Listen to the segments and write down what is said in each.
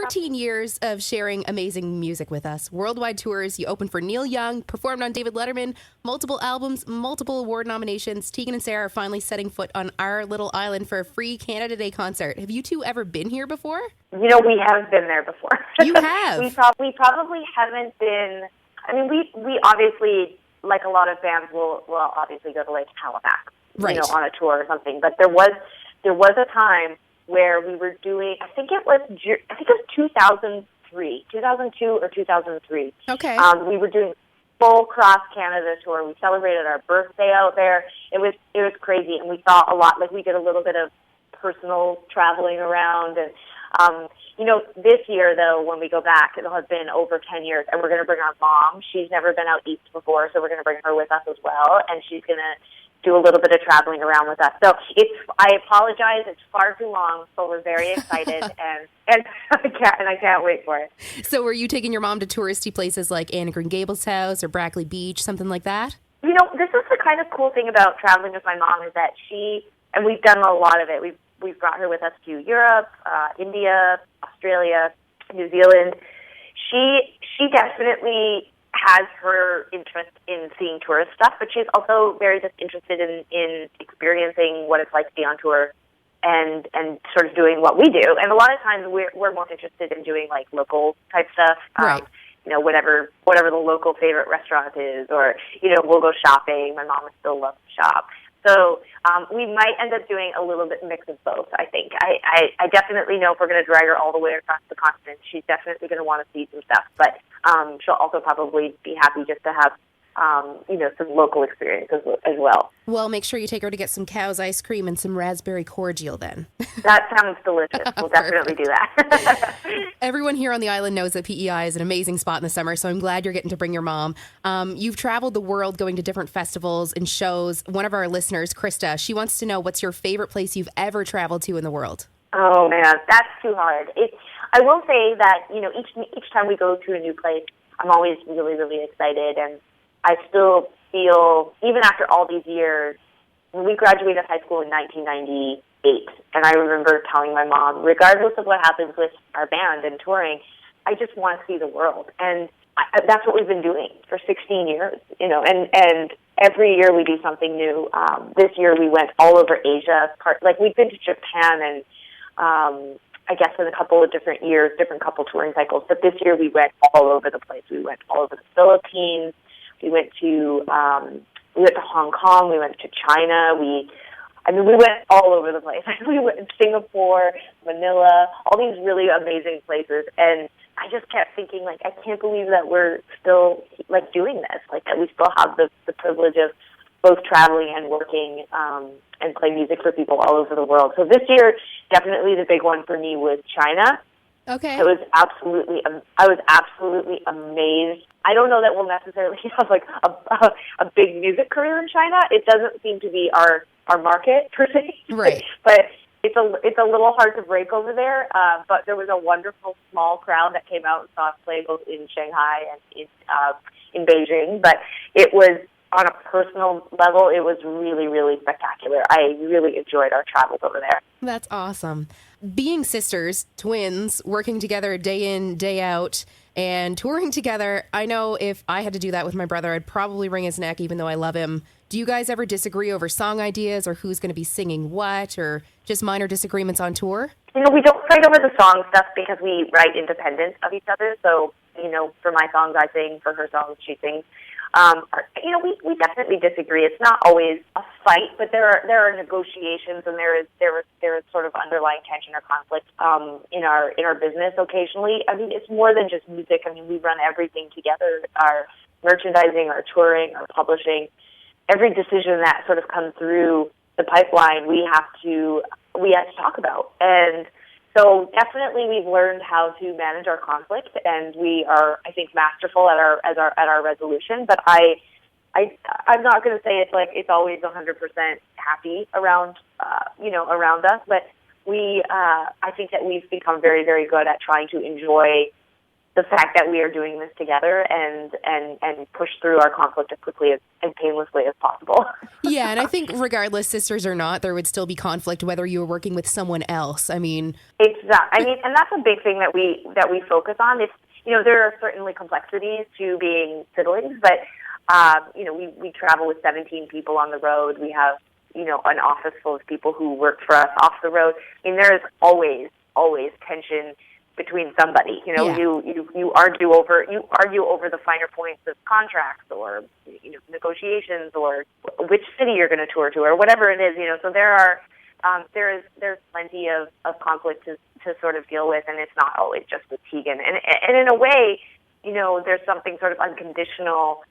13 years of sharing amazing music with us. Worldwide tours. You opened for Neil Young, performed on David Letterman, multiple albums, multiple award nominations. Tegan and Sara are finally setting foot on our little island for a free Canada Day concert. Have you two ever been here before? You know, we have been there before. You have? we probably haven't been. I mean, we obviously, like a lot of bands, will obviously go to like Halifax, right, you know, on a tour or something. But there was a time where we were doing. I think it was 2002 or 2003. Okay. We were doing full cross Canada tour. We celebrated our birthday out there. It was crazy, and we saw a lot. Like, we did a little bit of personal traveling around, and you know, this year, though, when we go back, it'll have been over 10 years, and we're going to bring our mom. She's never been out east before, so we're going to bring her with us as well, and she's going to do a little bit of traveling around with us. So I apologize, it's far too long, so we're very excited, and I can't wait for it. So were you taking your mom to touristy places like Anne of Green Gables house or Brackley Beach, something like that? You know, this is the kind of cool thing about traveling with my mom, is that and we've done a lot of it. We've brought her with us to Europe, India, Australia, New Zealand. She definitely has her interest in seeing tourist stuff, but she's also very just interested in experiencing what it's like to be on tour and sort of doing what we do. And a lot of times we're more interested in doing like local type stuff. Right. You know, whatever the local favorite restaurant is, or, you know, we'll go shopping. My mom still loves to shop. So we might end up doing a little bit mix of both, I think. I definitely know if we're going to drag her all the way across the continent, she's definitely going to want to see some stuff. But she'll also probably be happy just to have, you know, some local experiences as well. Well, make sure you take her to get some Cow's ice cream and some raspberry cordial then. That sounds delicious. We'll definitely do that. Everyone here on the island knows that PEI is an amazing spot in the summer, so I'm glad you're getting to bring your mom. You've traveled the world going to different festivals and shows. One of our listeners, Krista, she wants to know, what's your favorite place you've ever traveled to in the world? Oh, man, that's too hard. I will say that, you know, each time we go to a new place, I'm always really, really excited, and I still feel, even after all these years, when we graduated high school in 1998, and I remember telling my mom, regardless of what happens with our band and touring, I just want to see the world. And that's what we've been doing for 16 years, you know, and every year we do something new. This year we went all over Asia. We've been to Japan, and I guess in a couple of different years, different couple touring cycles, but this year we went all over the place. We went all over the Philippines. We went to Hong Kong. We went to China. We went all over the place. We went to Singapore, Manila, all these really amazing places. And I just kept thinking, like, I can't believe that we're still, like, doing this. Like, that we still have the privilege of both traveling and working and playing music for people all over the world. So this year, definitely the big one for me was China. Okay. I was absolutely amazed. I don't know that we'll necessarily have like a big music career in China. It doesn't seem to be our market per se. Right. But it's a little hard to break over there. But there was a wonderful small crowd that came out and saw us play both in Shanghai and in Beijing. But it was, on a personal level, it was really, really spectacular. I really enjoyed our travels over there. That's awesome. Being sisters, twins, working together day in, day out, and touring together, I know if I had to do that with my brother, I'd probably wring his neck, even though I love him. Do you guys ever disagree over song ideas or who's going to be singing what, or just minor disagreements on tour? You know, we don't fight over the song stuff because we write independent of each other. So, you know, for my songs, I sing. For her songs, she sings. You know, we definitely disagree. It's not always a fight, but there are negotiations, and there is sort of underlying tension or conflict in our business occasionally. I mean, it's more than just music. I mean, we run everything together: our merchandising, our touring, our publishing. Every decision that sort of comes through the pipeline, we have to talk about. And so definitely we've learned how to manage our conflict, and we are, I think, masterful at our resolution. But I'm not going to say it's always 100% happy around us, but I think that we've become very, very good at trying to enjoy the fact that we are doing this together and push through our conflict as quickly and painlessly as possible. Yeah, and I think regardless, sisters or not, there would still be conflict whether you were working with someone else. I mean, exactly. I mean, and that's a big thing that we focus on. It's, there are certainly complexities to being siblings, but we travel with 17 people on the road. We have an office full of people who work for us off the road. I mean, there is always tension between somebody. Yeah. You argue over the finer points of contracts or negotiations or which city you're going to tour to or whatever it is. So there's plenty of conflict to sort of deal with, and it's not always just with Tegan. And in a way, there's something sort of unconditional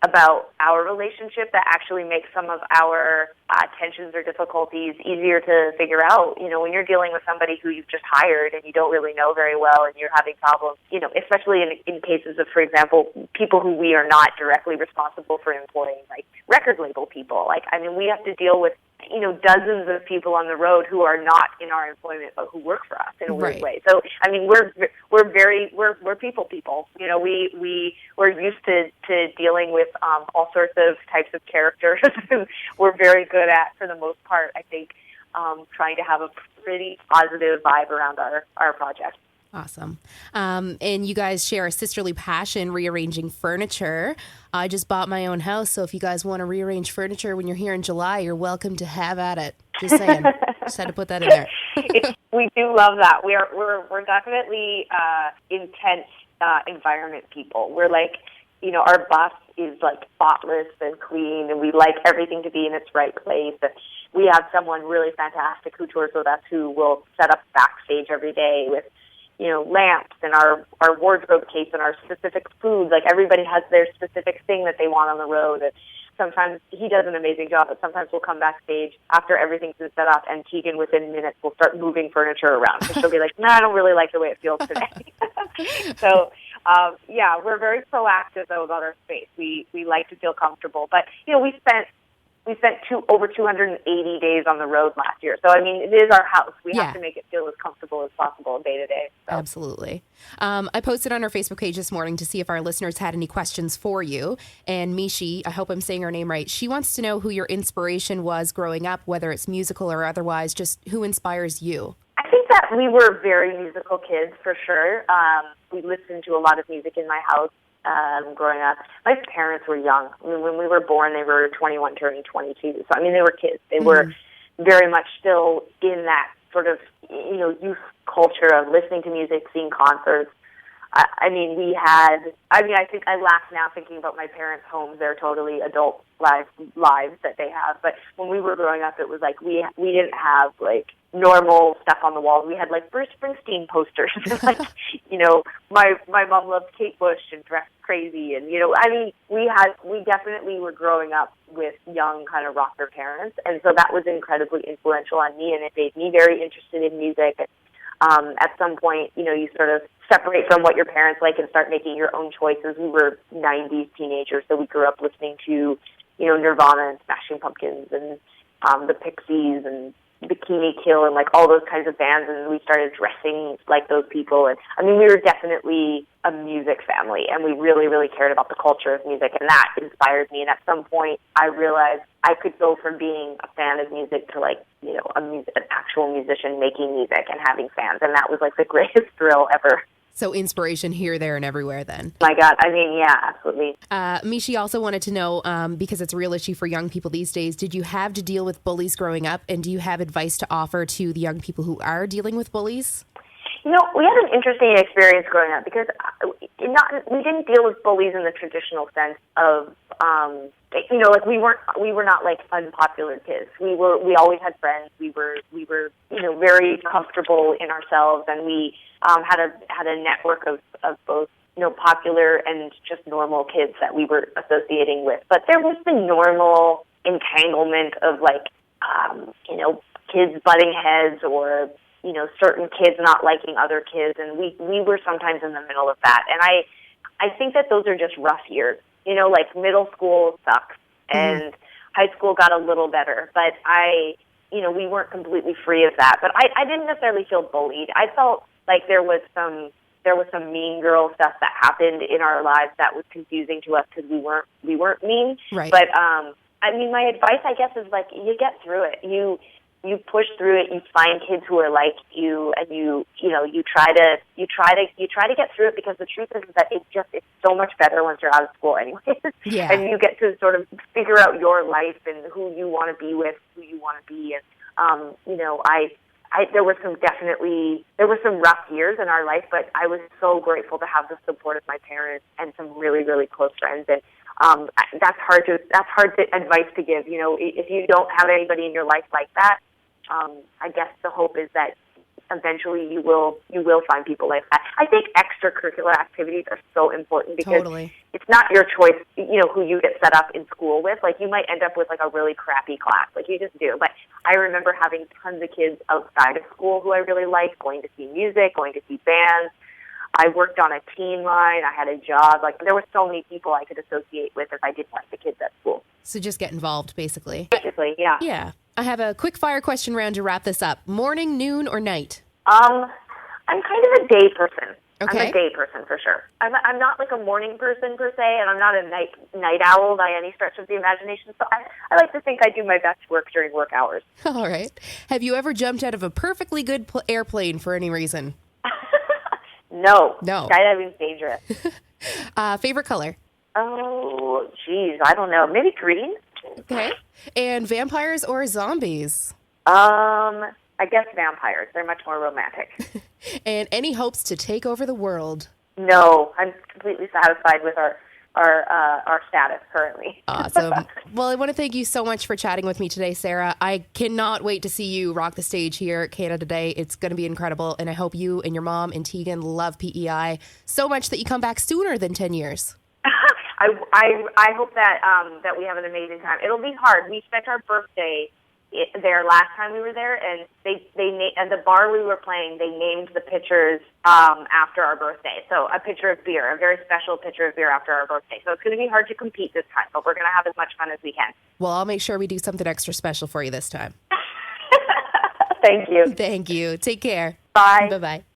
about our relationship that actually makes some of our tensions or difficulties easier to figure out. When you're dealing with somebody who you've just hired and you don't really know very well and you're having problems, especially in cases of, for example, people who we are not directly responsible for employing, like record label people. We have to deal with dozens of people on the road who are not in our employment but who work for us in a weird way. So we're people. We're used to dealing with all sorts of types of characters. We're very good at, for the most part, I think, trying to have a pretty positive vibe around our project. Awesome. And you guys share a sisterly passion rearranging furniture. I just bought my own house, so if you guys want to rearrange furniture when you're here in July, you're welcome to have at it. Just saying. Just had to put that in there. We do love that. We're definitely intense environment people. We're like, our bus is like spotless and clean, and we like everything to be in its right place. And we have someone really fantastic who tours with us who will set up backstage every day with lamps and our wardrobe case and our specific food. Like, everybody has their specific thing that they want on the road. And sometimes he does an amazing job, but sometimes we'll come backstage after everything's been set up, and Tegan within minutes will start moving furniture around. So she'll be like, no, I don't really like the way it feels today. So, we're very proactive, though, about our space. We like to feel comfortable. But, we spent over 280 days on the road last year. So, it is our house. We have to make it feel as comfortable as possible day to day. So. Absolutely. I posted on our Facebook page this morning to see if our listeners had any questions for you. And Mishi, I hope I'm saying her name right, she wants to know who your inspiration was growing up, whether it's musical or otherwise, just who inspires you. I think that we were very musical kids, for sure. We listened to a lot of music in my house. Growing up, my parents were young. When we were born, they were 21, turning 22. So, they were kids. They were very much still in that sort of, youth culture of listening to music, seeing concerts. I think I laugh now thinking about my parents' homes. They're totally adult lives that they have. But when we were growing up, it was like we didn't have, like, normal stuff on the walls. We had, like, Bruce Springsteen posters. My mom loved Kate Bush and dressed crazy. And, we definitely were growing up with young kind of rocker parents. And so that was incredibly influential on me, and it made me very interested in music. At some point, you sort of separate from what your parents like and start making your own choices. We were 90s teenagers, so we grew up listening to, Nirvana and Smashing Pumpkins and the Pixies and Bikini Kill and, like, all those kinds of bands, and we started dressing like those people. And we were definitely a music family, and we really, really cared about the culture of music, and that inspired me. And at some point, I realized I could go from being a fan of music to, like, an actual musician making music and having fans, and that was, like, the greatest thrill ever. So inspiration here, there, and everywhere then. My God. Yeah, absolutely. Mishi also wanted to know, because it's a real issue for young people these days, did you have to deal with bullies growing up, and do you have advice to offer to the young people who are dealing with bullies? We had an interesting experience growing up because we didn't deal with bullies in the traditional sense of, we were not, like, unpopular kids. We always had friends. We were very comfortable in ourselves, and we had a network of both, popular and just normal kids that we were associating with. But there was the normal entanglement of, like, kids butting heads or, certain kids not liking other kids, and we were sometimes in the middle of that. And I think that those are just rough years. Like, middle school sucks, and high school got a little better, but we weren't completely free of that. But I didn't necessarily feel bullied. I felt like there was some there was some mean girl stuff that happened in our lives that was confusing to us because we weren't mean. Right. But I mean, my advice, I guess, is like you get through it. You push through it. You find kids who are like you, and you try to get through it, because the truth is that it's so much better once you're out of school anyway. Yeah. And you get to sort of figure out your life and who you want to be with, who you want to be. And there were some rough years in our life, but I was so grateful to have the support of my parents and some really, really close friends. And that's hard advice to give. If you don't have anybody in your life like that, I guess the hope is that eventually you will find people like that. I think extracurricular activities are so important, because Totally. it's not your choice, who you get set up in school with. Like, you might end up with like a really crappy class, like you just do. But I remember having tons of kids outside of school who I really liked, going to see music, going to see bands. I worked on a teen line. I had a job. Like, there were so many people I could associate with if I didn't like the kids at school. So just get involved, basically. Basically, yeah. Yeah. I have a quick fire question round to wrap this up. Morning, noon, or night? I'm kind of a day person. Okay. I'm a day person for sure. I'm not like a morning person per se, and I'm not a night owl by any stretch of the imagination. So I like to think I do my best work during work hours. All right. Have you ever jumped out of a perfectly good airplane for any reason? No. No. Skydiving's dangerous. Favorite color? Oh, geez, I don't know. Maybe green. Okay. And vampires or zombies? I guess vampires. They're much more romantic. And any hopes to take over the world? No, I'm completely satisfied with our status currently. Awesome. Well, I want to thank you so much for chatting with me today, Sarah. I cannot wait to see you rock the stage here at Canada Day. It's going to be incredible, and I hope you and your mom and Tegan love PEI so much that you come back sooner than 10 years. I hope that we have an amazing time. It'll be hard. We spent our birthday there last time we were there, and and the bar we were playing, they named the pitchers after our birthday. So a pitcher of beer, a very special pitcher of beer after our birthday. So it's going to be hard to compete this time, but we're going to have as much fun as we can. Well, I'll make sure we do something extra special for you this time. Thank you. Thank you. Take care. Bye. Bye-bye.